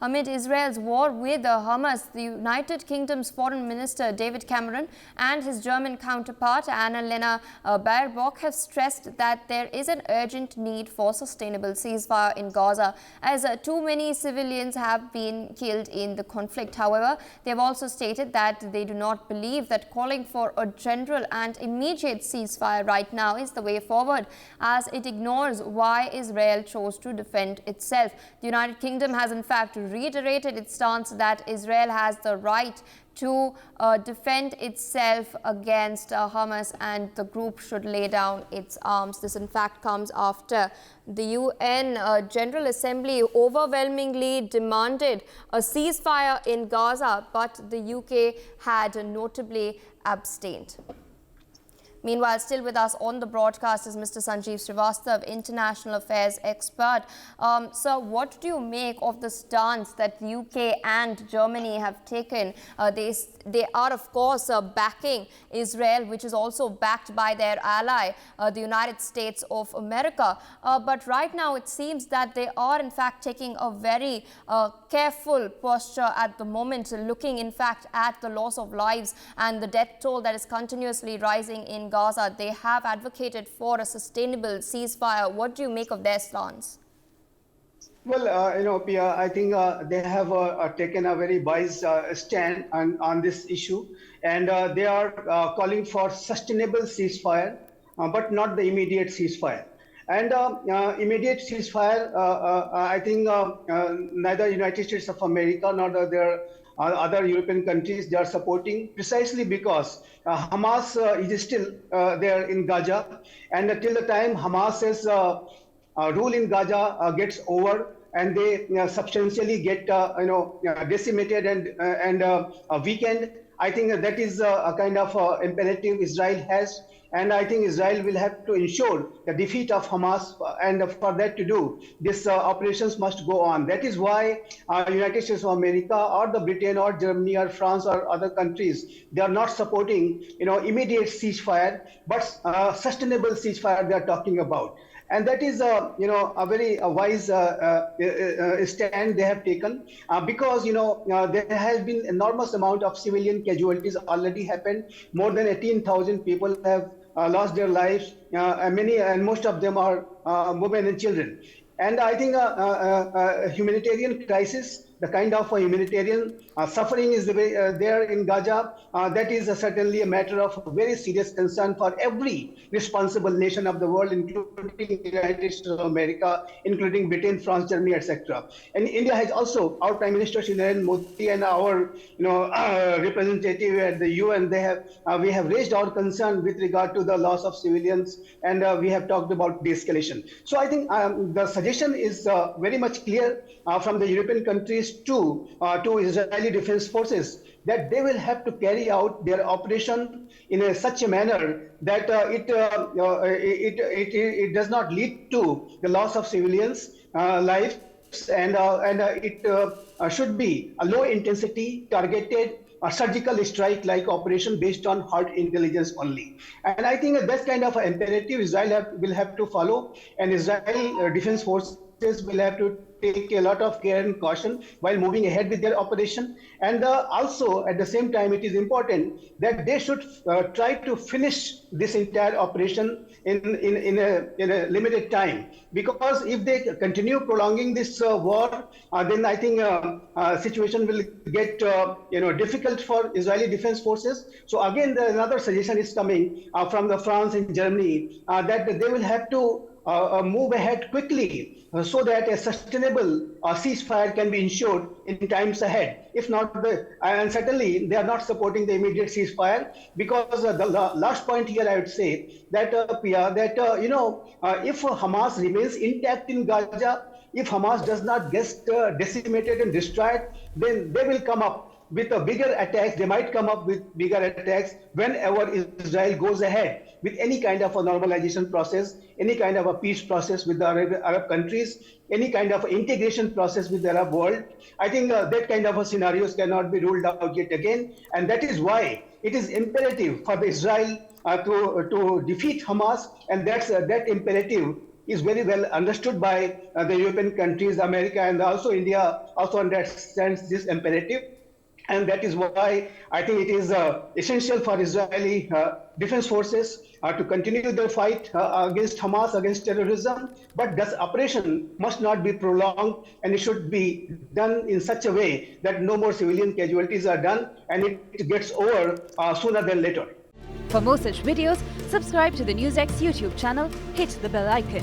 Amid Israel's war with Hamas, the United Kingdom's Foreign Minister David Cameron and his German counterpart Annalena Baerbock have stressed that there is an urgent need for sustainable ceasefire in Gaza, as too many civilians have been killed in the conflict. However, they have also stated that they do not believe that calling for a general and immediate ceasefire right now is the way forward, as it ignores why Israel chose to defend itself. The United Kingdom has in fact reiterated its stance that Israel has the right to defend itself against Hamas, and the group should lay down its arms. This in fact comes after the UN General Assembly overwhelmingly demanded a ceasefire in Gaza, but the UK had notably abstained. Meanwhile, still with us on the broadcast is Mr. Sanjeev Srivastav, international affairs expert. Sir, what do you make of the stance that the UK and Germany have taken? They are, of course, backing Israel, which is also backed by their ally, the United States of America. But right now, it seems that they are, in fact, taking a very careful posture at the moment, looking, in fact, at the loss of lives and the death toll that is continuously rising in Gaza. They have advocated for a sustainable ceasefire. What do you make of their stance? Well, Pia, I think they have taken a very wise stand on this issue, and they are calling for sustainable ceasefire, but not the immediate ceasefire. And immediate ceasefire, I think neither United States of America nor their other European countries, they are supporting, precisely because Hamas is still there in Gaza, and till the time Hamas's rule in Gaza gets over and they substantially get decimated and weakened, I think that is a kind of imperative Israel has. And I think Israel will have to ensure the defeat of Hamas, and for that to do, these operations must go on. That is why United States of America or the Britain or Germany or France or other countries, they are not supporting immediate ceasefire, but sustainable ceasefire they are talking about. And that is a very wise stand they have taken, because there has been enormous amount of civilian casualties already happened. More than 18,000 people have lost their lives, and most of them are women and children. And I think humanitarian crisis, the kind of humanitarian suffering is there in Gaza, that is certainly a matter of very serious concern for every responsible nation of the world, including the United States of America, including Britain, France, Germany, etc. And India has also, our Prime Minister Narendra Modi and our representative at the UN, we have raised our concern with regard to the loss of civilians, and we have talked about de-escalation. So I think the suggestion is very much clear from the European countries to Israeli defense forces, that they will have to carry out their operation in such a manner that it does not lead to the loss of civilians' lives, and it should be a low intensity, targeted, a surgical strike-like operation based on hard intelligence only. And I think that kind of imperative Israel will have to follow, and Israel defense forces will have to take a lot of care and caution while moving ahead with their operation. And also, at the same time, it is important that they should try to finish this entire operation in a limited time. Because if they continue prolonging this war, then I think situation will get difficult for Israeli defense forces. So again, another suggestion is coming from the France and Germany, that they will have to move ahead quickly so that a sustainable ceasefire can be ensured in times ahead. If not, and certainly they are not supporting the immediate ceasefire, because the last point here I would say that, Pia, that if Hamas remains intact in Gaza, if Hamas does not get decimated and destroyed, then they will come up with a bigger attacks. They might come up with bigger attacks whenever Israel goes ahead with any kind of a normalization process, any kind of a peace process with the Arab countries, any kind of integration process with the Arab world. I think that kind of a scenarios cannot be ruled out yet again. And that is why it is imperative for the Israel to defeat Hamas, and that imperative is very well understood by the European countries, America, and also India also understands this imperative. And that is why I think it is essential for Israeli defense forces to continue their fight against Hamas, against terrorism. But this operation must not be prolonged, and it should be done in such a way that no more civilian casualties are done, and it gets over sooner than later. For more such videos, subscribe to the NewsX YouTube channel, hit the bell icon.